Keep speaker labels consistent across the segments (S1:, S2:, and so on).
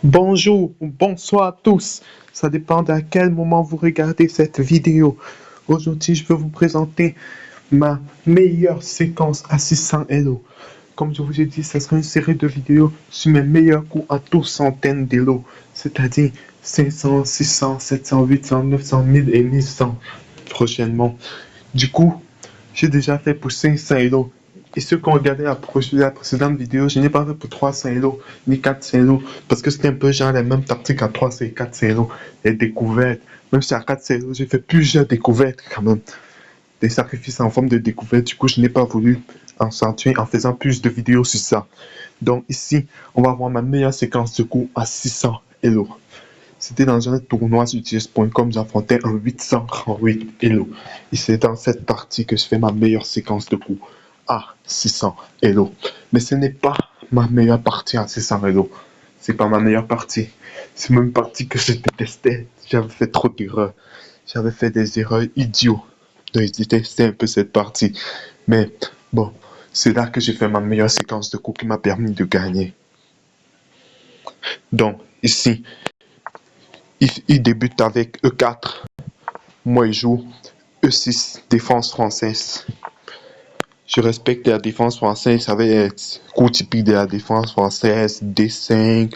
S1: Bonjour ou bonsoir à tous. Ça dépend à quel moment vous regardez cette vidéo. Aujourd'hui, je vais vous présenter ma meilleure séquence à 600 Elo. Comme je vous ai dit, ce sera une série de vidéos sur mes meilleurs coups à 12 centaines d'Elo, c'est-à-dire 500, 600, 700, 800, 900, 1000 et 1100 prochainement. Du coup, j'ai déjà fait pour 500 Elo. Et ceux qui ont regardé la précédente vidéo, je n'ai pas fait pour 300 Elo, ni 400 Elo, parce que c'était un peu genre les mêmes tactiques à 300 et 400 Elo, les découvertes. Même si à 400 Elo, j'ai fait plusieurs découvertes quand même. Des sacrifices en forme de découverte, du coup, je n'ai pas voulu en sortir en faisant plus de vidéos sur ça. Donc ici, on va voir ma meilleure séquence de coups à 600 Elo. C'était dans un tournoi sur TS.com, j'affrontais un 838 Elo. Et c'est dans cette partie que je fais ma meilleure séquence de coups à 600 Elo. Mais ce n'est pas ma meilleure partie à 600 Elo. C'est pas ma meilleure partie. C'est même une partie que je détestais. J'avais fait trop d'erreurs. J'avais fait des erreurs idiotes. Donc je détestais un peu cette partie. Mais bon, c'est là que j'ai fait ma meilleure séquence de coups qui m'a permis de gagner. Donc ici, il débute avec E4. Moi, je joue E6, défense française. Je respecte la défense française, ça va être coup typique de la défense française, D5,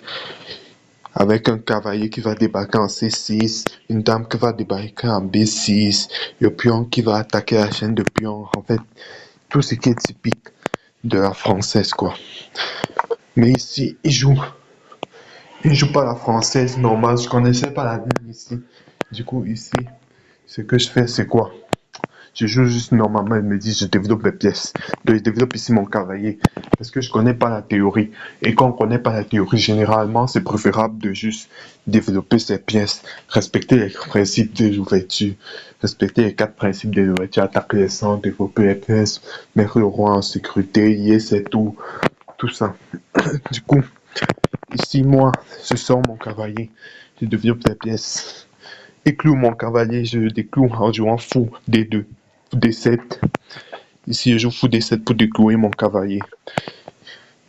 S1: avec un cavalier qui va débarquer en C6, une dame qui va débarquer en B6, le pion qui va attaquer la chaîne de pions. En fait, tout ce qui est typique de la française, quoi. Mais ici, il joue pas la française normale, je connaissais pas la ligne ici. Du coup, ici, ce que je fais, c'est quoi? Je joue juste normalement, il me dit je développe mes pièces. Donc je développe ici mon cavalier. Parce que je connais pas la théorie. Et quand on connaît pas la théorie, généralement, c'est préférable de juste développer ses pièces. Respecter les principes de l'ouverture. Respecter les 4 principes de l'ouverture. Attaquer les centres, développer les pièces. Mettre le roi en sécurité. Yes, c'est tout. Tout ça. Du coup, ici, moi, je sors mon cavalier. Je développe les pièces. Éclou mon cavalier, je le décloue en jouant fou D2. D7. Ici, je joue fou D7 pour déclouer mon cavalier.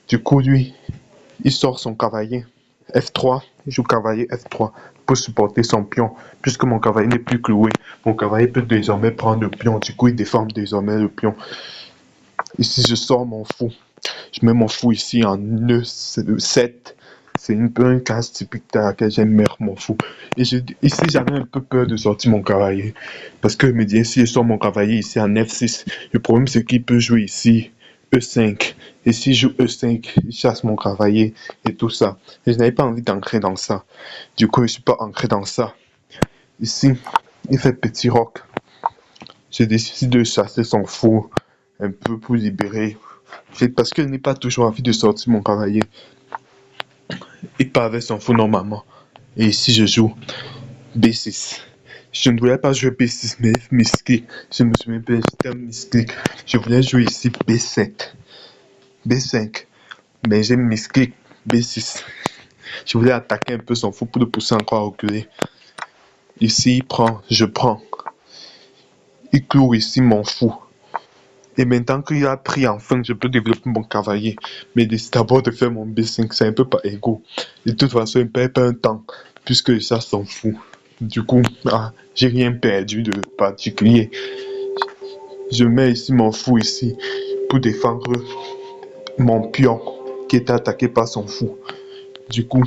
S1: Du coup, lui, il sort son cavalier F3. Il joue cavalier F3 pour supporter son pion. Puisque mon cavalier n'est plus cloué, mon cavalier peut désormais prendre le pion. Du coup, il défend désormais le pion. Ici, je sors mon fou. Je mets mon fou ici en E7. C'est un peu une case typique dans laquelle j'aime mettre mon fou. Et ici, j'avais un peu peur de sortir mon cavalier. Parce que je me disais, si je sors mon cavalier ici en F6, le problème c'est qu'il peut jouer ici E5. Et si je joue E5, il chasse mon cavalier et tout ça. Et je n'avais pas envie d'ancrer dans ça. Du coup, je ne suis pas ancré dans ça. Ici, il fait petit roc. J'ai décidé de chasser son fou un peu pour libérer. Parce que je n'ai pas toujours envie de sortir mon cavalier. Il part avec son fou normalement. Et ici, je joue B6. Je ne voulais pas jouer B6, mais misclic. Je me souviens pas, c'était un misclic. Je voulais jouer ici B7. B5. Mais j'ai misclic B6. Je voulais attaquer un peu son fou pour le pousser encore à reculer. Ici, il prend, je prends. Il cloue ici mon fou. Et maintenant qu'il a pris enfin, je peux développer mon cavalier. Mais décide d'abord de faire mon B5, c'est un peu pas égaux. De toute façon, il ne perd pas un temps, puisque ça s'en fout. Du coup, j'ai rien perdu de particulier. Je mets ici mon fou ici pour défendre mon pion qui est attaqué par son fou. Du coup,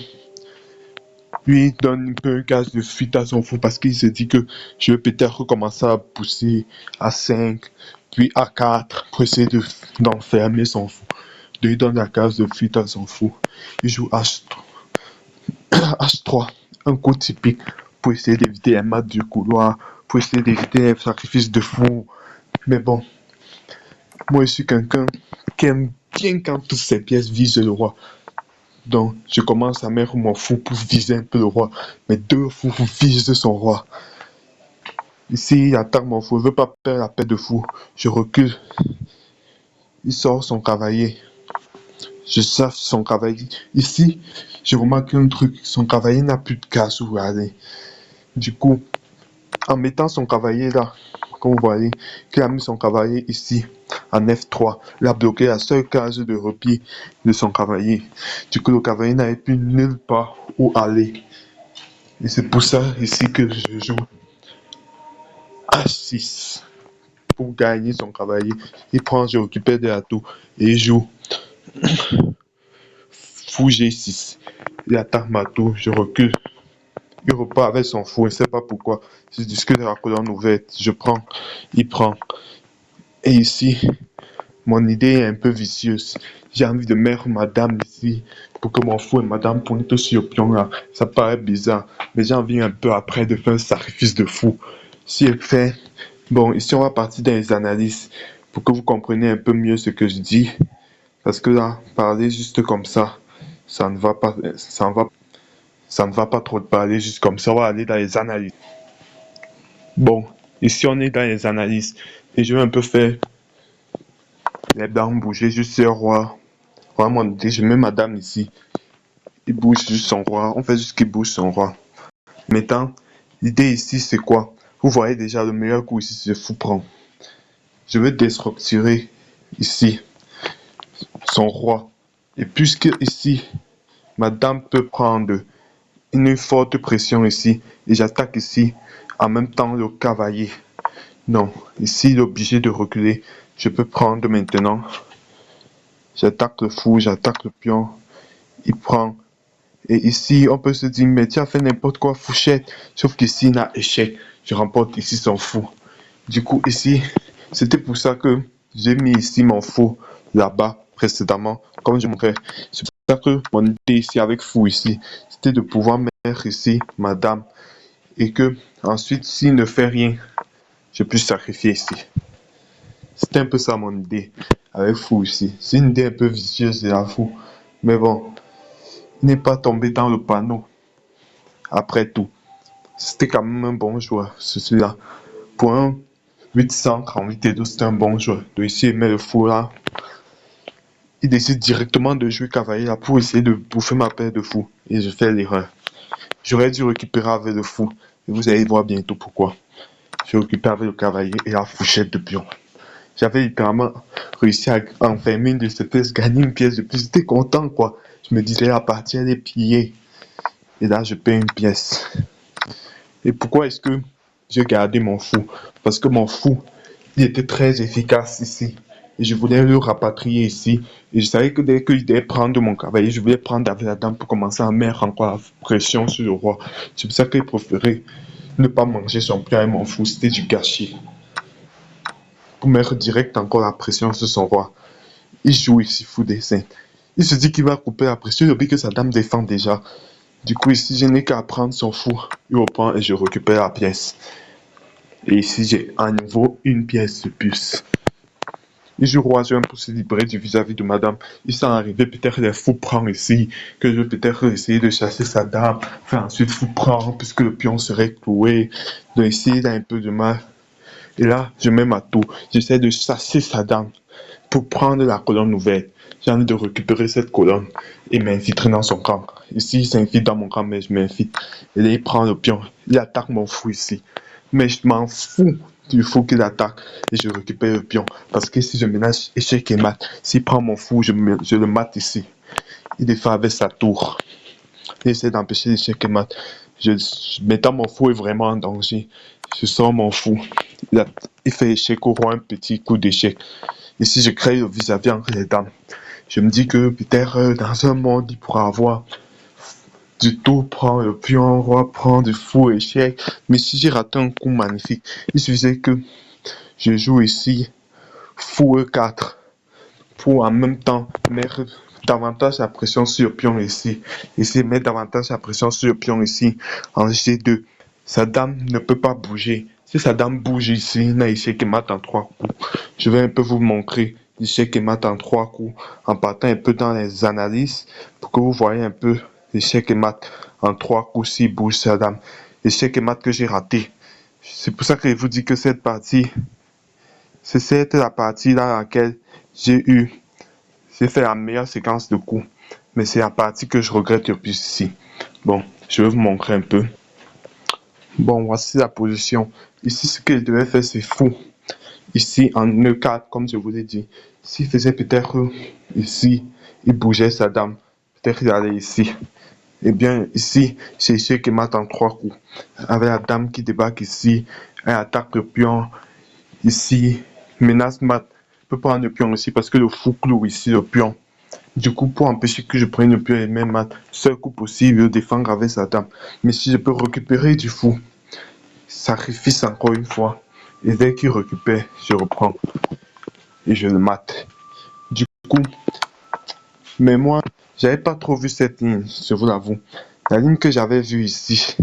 S1: lui donne un peu un gage de fuite à son fou parce qu'il se dit que je vais peut-être recommencer à pousser à 5, puis à 4 pour essayer d'enfermer son fou. Donc il donne la case de fuite à son fou. Il joue H3, un coup typique pour essayer d'éviter un mat du couloir, pour essayer d'éviter un sacrifice de fou. Mais bon, moi je suis quelqu'un qui aime bien quand toutes ses pièces visent le roi. Donc, je commence à mettre mon fou pour viser un peu le roi. Mais 2 fous visent son roi. Ici, il attaque mon fou. Il ne veut pas perdre la paix de fou. Je recule. Il sort son cavalier. Je chasse son cavalier. Ici, je remarque un truc. Son cavalier n'a plus de casse où aller. Du coup, en mettant son cavalier là, comme vous voyez, qu'il a mis son cavalier ici, en F3. Il a bloqué la seule case de repli de son cavalier. Du coup, le cavalier n'avait plus nulle part où aller. Et c'est pour ça ici que je joue H6 pour gagner son cavalier. Il prend, je récupère de la tour et il joue fou G6. Il attaque ma tour, je recule. Il repart avec son fou, je ne sais pas pourquoi. Je discute de la colonne ouverte, je prends, il prend. Et ici, mon idée est un peu vicieuse. J'ai envie de mettre madame ici pour que mon fou et madame pointent sur le pion là. Ça paraît bizarre, mais j'ai envie un peu après de faire un sacrifice de fou. Si elle fait... Bon, ici on va partir dans les analyses pour que vous compreniez un peu mieux ce que je dis. Parce que là, parler juste comme ça ne va pas, ça ne va pas trop parler juste comme ça. On va aller dans les analyses. Bon, ici on est dans les analyses et je vais un peu faire les dames bouger juste le roi. Vraiment, je mets madame ici. Il bouge juste son roi. On fait juste qu'il bouge son roi. Maintenant, l'idée ici c'est quoi? Vous voyez déjà le meilleur coup ici c'est fou prend. Je vais déstructurer ici son roi. Et puisque ici, madame peut prendre une forte pression ici, et j'attaque ici en même temps le cavalier. Non, ici il est obligé de reculer. Je peux prendre maintenant. J'attaque le fou, j'attaque le pion. Il prend. Et ici, on peut se dire, mais tu as fait n'importe quoi, fouchette. Sauf qu'ici, il a échec. Je remporte ici son fou. Du coup, ici, c'était pour ça que j'ai mis ici mon fou là-bas précédemment, comme je montrais. C'est pour ça que mon idée ici avec fou ici, c'était de pouvoir mettre ici madame et que ensuite, s'il ne fait rien, je puisse sacrifier ici. C'était un peu ça mon idée avec fou ici. C'est une idée un peu vicieuse et la fou. Mais bon, il n'est pas tombé dans le panneau. Après tout, c'était quand même un bon joueur, celui-là. Pour un 838 et 12, c'était un bon joueur. De ici, il met le fou là. Il décide directement de jouer cavalier là pour essayer de bouffer ma paire de fou. Et je fais l'erreur. J'aurais dû récupérer avec le fou. Et vous allez voir bientôt pourquoi. Je récupère avec le cavalier et la fourchette de pion. J'avais littéralement réussi à enfermer une de ces pièces, gagner une pièce de plus. J'étais content quoi. Je me disais la partie elle est pliée. Et là je perds une pièce. Et pourquoi est-ce que j'ai gardé mon fou? Parce que mon fou, il était très efficace ici. Et je voulais le rapatrier ici. Et je savais que dès qu'il devait prendre mon cavalier, je voulais prendre avec la dame pour commencer à mettre encore la pression sur le roi. C'est pour ça qu'il préférait ne pas manger son pion et mon fou. C'était du gâchis. Pour mettre direct encore la pression sur son roi. Il joue ici fou dessin. Il se dit qu'il va couper la pression. Il oublie que sa dame défend déjà. Du coup, ici, je n'ai qu'à prendre son fou. Il reprend et je récupère la pièce. Et ici, j'ai à nouveau une pièce de plus. Il joue roi, je vais pour se libérer du vis-à-vis de madame. Il s'en arrivé, peut-être les fous prend ici, que je vais peut-être essayer de chasser sa dame, faire ensuite fou prendre, puisque le pion serait cloué. Donc ici, il a un peu de mal. Et là, je mets ma tour. J'essaie de chasser sa dame pour prendre la colonne ouverte. J'ai envie de récupérer cette colonne et m'infiltrer dans son camp. Ici, il s'infiltre dans mon camp, mais je m'infiltre. Et là, il prend le pion. Il attaque mon fou ici. Mais je m'en fous du fou qu'il attaque et je récupère le pion. Parce que si je ménage échec et mat, s'il prend mon fou, je le mate ici. Il défend avec sa tour. Il essaie d'empêcher l'échec et mat. Maintenant, mon fou est vraiment en danger. Je sors mon fou. Il fait échec au roi, un petit coup d'échec. Ici, je crée le vis-à-vis entre les dames. Je me dis que peut-être dans un monde, il pourra avoir du tout, prendre le pion, roi, prendre du fou, échec. Mais si j'ai raté un coup magnifique, il suffisait que je joue ici fou E4 pour en même temps mettre davantage la pression sur le pion ici. Ici, mettre davantage la pression sur le pion ici en G2. Sa dame ne peut pas bouger. Si sa dame bouge ici, il a échec et mat en 3 coups. Je vais un peu vous montrer l'échec et mat en 3 coups en partant un peu dans les analyses pour que vous voyez un peu l'échec et mat en 3 coups s'il bouge sa dame. L'échec et mat que j'ai raté. C'est pour ça que je vous dis que cette partie, c'est la partie dans laquelle j'ai fait la meilleure séquence de coups. Mais c'est la partie que je regrette le plus ici. Bon, je vais vous montrer un peu. Bon, voici la position. Ici, ce qu'il devait faire, c'est fou. Ici, en E4, comme je vous ai dit, s'il faisait peut-être ici, il bougeait sa dame. Peut-être il allait ici. Eh bien, ici, c'est échec et mat en 3 coups. Avec la dame qui débarque ici, elle attaque le pion. Ici, menace mat. Je peux prendre le pion ici parce que le fou cloue ici le pion. Du coup, pour empêcher que je prenne le pion et même mat, seul coup possible, défendre avec sa dame. Mais si je peux récupérer du fou, sacrifice encore une fois. Et dès qu'il récupère, je reprends et je le mate. Du coup, mais moi, j'avais pas trop vu cette ligne, je vous l'avoue. La ligne que j'avais vue ici,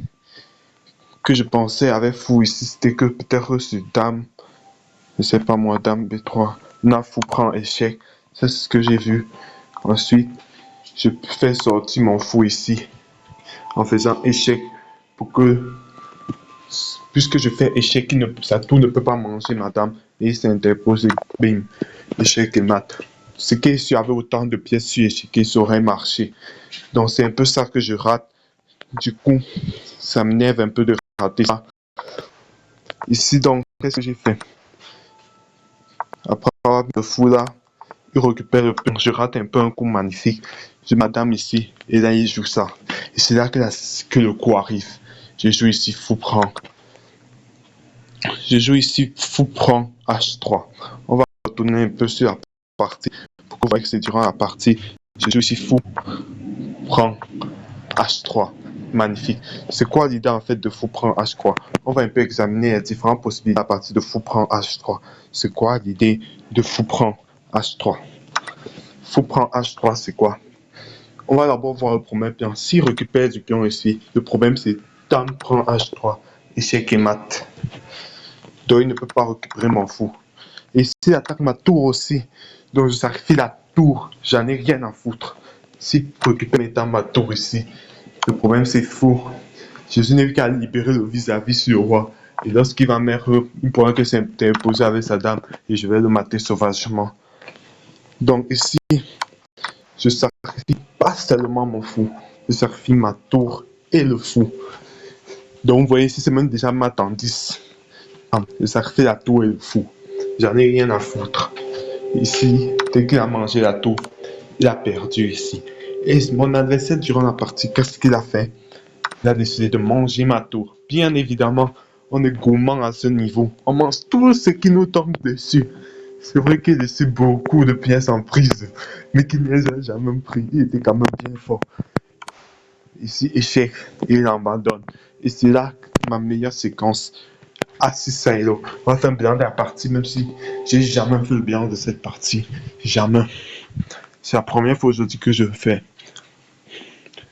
S1: que je pensais avait fou ici, c'était que peut-être sur dame, je sais pas moi, dame B3, na fou prend échec. Ça, c'est ce que j'ai vu. Ensuite, je fais sortir mon fou ici en faisant échec pour que, puisque je fais échec, sa tour ne peut pas manger madame et il s'interpose et bim, échec et mat. Ce qui si avait autant de pièces sur échec, ça aurait marché. Donc c'est un peu ça que je rate. Du coup, ça m'énerve un peu de rater ça. Ici donc, qu'est-ce que j'ai fait? Après avoir mis le fou là, il récupère le pion. Je rate un peu un coup magnifique. Je madame ici et là il joue ça. Et c'est là que le coup arrive. Je joue ici fou prend. Je joue ici fou prend H3. On va retourner un peu sur la partie pour qu'on voit que c'est durant la partie. Je joue ici fou prend H3. Magnifique. C'est quoi l'idée en fait de fou prend H3? On va un peu examiner les différentes possibilités à partir de fou prend H3. C'est quoi l'idée de fou prend H3? Fou prend H3, c'est quoi? On va d'abord voir le premier pion. S'il récupère du pion ici, le problème c'est dame prend H3, échec et mat. Donc il ne peut pas récupérer mon fou. Et s'il attaque ma tour aussi, donc je sacrifie la tour, j'en ai rien à foutre. S'il récupère maintenant ma tour ici, le problème c'est fou. Jésus n'a vu qu'à libérer le vis-à-vis sur le roi. Et lorsqu'il va mettre, il pourra que s'interposer avec sa dame et je vais le mater sauvagement. Donc ici, je sacrifie pas seulement mon fou, je sacrifie ma tour et le fou. Donc vous voyez ici, c'est même déjà mat en 10. Je sacrifie la tour et le fou. J'en ai rien à foutre. Ici, dès qu'il a mangé la tour, il a perdu ici. Et mon adversaire, durant la partie, qu'est-ce qu'il a fait? Il a décidé de manger ma tour. Bien évidemment, on est gourmand à ce niveau. On mange tout ce qui nous tombe dessus. C'est vrai qu'il a laissé beaucoup de pièces en prise, mais qu'il ne les a jamais pris. Il était quand même bien fort. Ici, échec, et il abandonne. Et c'est là ma meilleure séquence. Assis Silo. On va faire un bilan de la partie, même si j'ai jamais fait le bilan de cette partie. Jamais. C'est la première fois aujourd'hui que je le fais.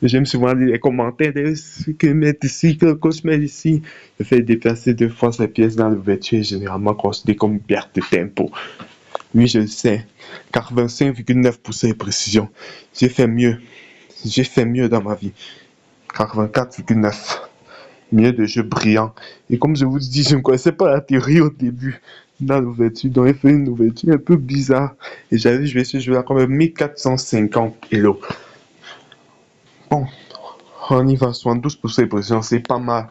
S1: J'aime souvent lire les commentaires de ce que mettent ici, que le coach met ici. Je fais déplacer 2 fois ces pièces dans l'ouverture, généralement considéré comme une perte de tempo. Oui, je le sais. 85,9% de précision. J'ai fait mieux. J'ai fait mieux dans ma vie. 84,9%. Mieux de jeu brillant. Et comme je vous dis, je ne connaissais pas la théorie au début dans l'ouverture. Donc, il fait une ouverture un peu bizarre. Et j'avais joué ce jeu-là quand même 1450 Hello. Bon, on y va, 72% de précision, c'est pas mal.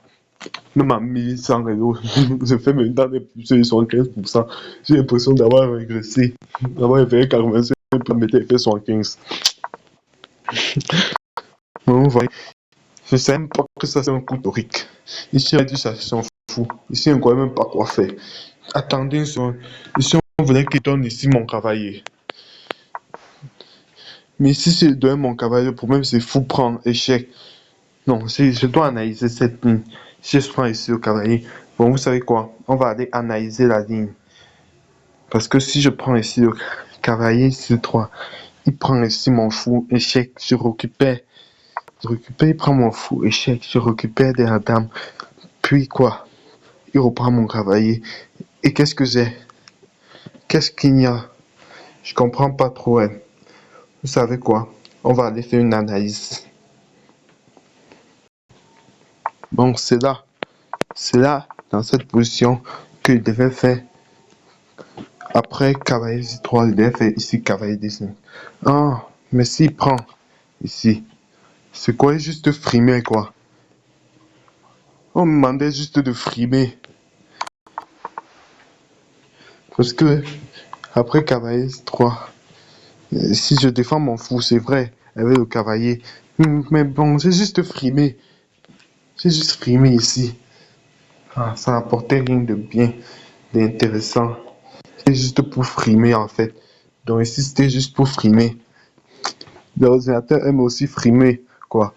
S1: Même à 1100 Hello, je fais maintenant des plus de 75%. J'ai l'impression d'avoir régressé, d'avoir fait 85 pour mettre fait 75. Bon, vous voyez, je sais même pas que ça c'est un coup torique. Ici, on a dit ça, c'est un fou. Ici, on ne connaît même pas quoi faire. Attendez, ici, on voulait qu'il donne ici mon cavalier. Mais si c'est donner mon cavalier, le problème c'est fou prendre échec. Non, je dois analyser cette ligne. Si je prends ici le cavalier, bon, vous savez quoi? On va aller analyser la ligne. Parce que si je prends ici le cavalier, c'est 3. Il prend ici mon fou, échec, je récupère. Il prend mon fou, échec, je récupère de la dame. Puis quoi? Il reprend mon cavalier. Et qu'est-ce que j'ai? Qu'est-ce qu'il y a? Je comprends pas trop, hein. Vous savez quoi? On va aller faire une analyse. Bon, c'est là, dans cette position, qu'il devait faire. Après cavalier C3, il devait faire ici cavalier D5. Ah, mais s'il prend ici, c'est quoi? Juste frimer, quoi. On me demandait juste de frimer. Parce que après cavalier 3, si je défends mon fou, c'est vrai, avec le cavalier. Mais bon, j'ai juste frimé. J'ai juste frimé ici. Ah, ça n'apportait rien de bien, d'intéressant. C'était juste pour frimer en fait. Donc ici, c'était juste pour frimer. L'ordinateur aime aussi frimer, quoi.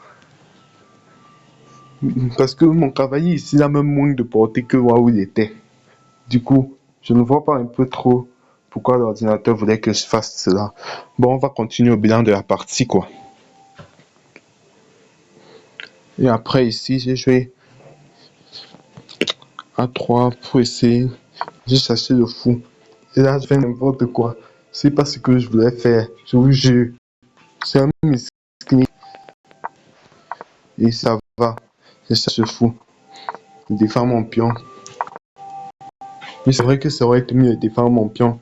S1: Parce que mon cavalier ici, il a même moins de portée que là où il était. Du coup, je ne vois pas un peu trop pourquoi l'ordinateur voulait que je fasse cela. Bon, on va continuer au bilan de la partie, quoi. Et après, ici, j'ai joué à 3 pour essayer. J'ai cherché le fou. Et là, je fais n'importe quoi. C'est pas ce que je voulais faire. Je vous jure. C'est un misclic. Et ça va. Je cherche le fou. Je défends mon pion. Mais c'est vrai que ça aurait été mieux de défendre mon pion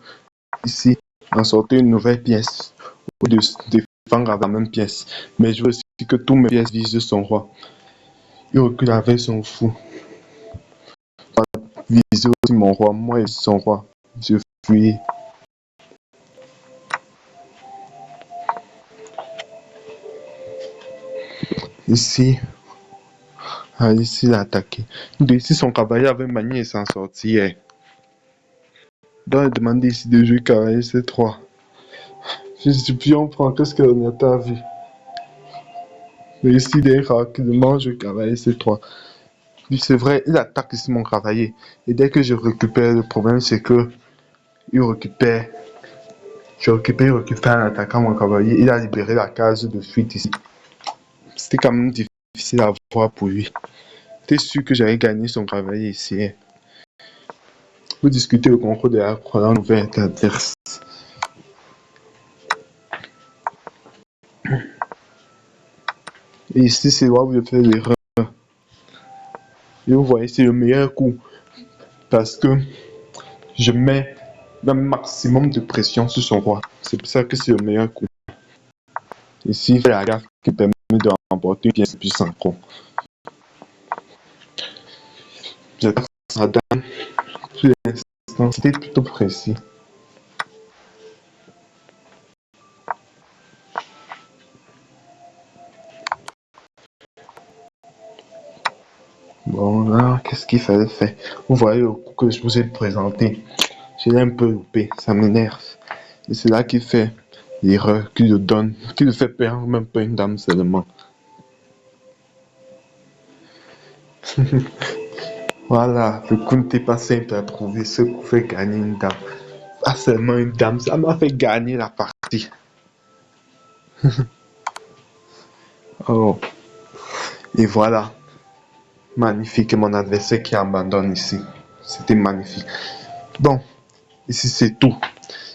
S1: ici, en sortir une nouvelle pièce. Ou de défendre avec la même pièce. Mais je veux aussi que tous mes pièces visent son roi. Il recule avec son fou. Viser aussi mon roi. Moi et son roi. Je fuis. Ici. Ah, ici, il a attaqué. Ici, son cavalier avait manié et s'en sortir. Donc, il demandé ici de jouer cavalier C3. Je suis pion prend qu'est-ce que l'ordinateur a vu. Mais ici, il est rare qu'il demande jouer cavalier C3. Puis c'est vrai, il attaque ici mon cavalier. Et dès que je récupère, le problème c'est que il récupère. Il récupère en attaquant mon cavalier. Il a libéré la case de fuite ici. C'était quand même difficile à voir pour lui. J'étais sûr que j'allais gagner son cavalier ici. Vous discutez le concours de la croix nouvelle adverse. Et ici, c'est là où je fais l'erreur. Et vous voyez, c'est le meilleur coup. Parce que je mets le maximum de pression sur son roi. C'est pour ça que c'est le meilleur coup. Ici, il fait la gaffe qui permet de remporter bien plus sans con. J'attaque sa dame. Pour l'instant, c'était plutôt précis. Bon, là, qu'est-ce qu'il fallait faire? Vous voyez le coup que je vous ai présenté. Je l'ai un peu loupé, ça m'énerve. Et c'est là qu'il fait l'erreur, qu'il le donne, qu'il le fait perdre même pas une dame seulement. Voilà, le coup n'était pas simple à trouver. Ce coup fait gagner une dame. Pas seulement une dame, ça m'a fait gagner la partie. Oh, et voilà. Magnifique, mon adversaire qui abandonne ici. C'était magnifique. Bon, ici c'est tout.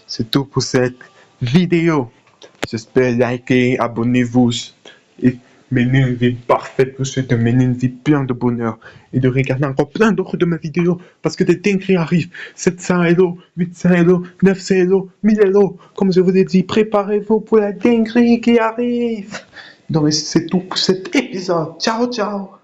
S1: C'est tout pour cette vidéo. J'espère liker, abonnez-vous et mener une vie parfaite. Je vous souhaite de mener une vie pleine de bonheur et de regarder encore plein d'autres de mes vidéos parce que des dingueries arrivent. 700 hello, 800 hello, 900 hello, 1000 hello. Comme je vous l'ai dit, préparez-vous pour la dinguerie qui arrive. Donc, c'est tout pour cet épisode. Ciao, ciao.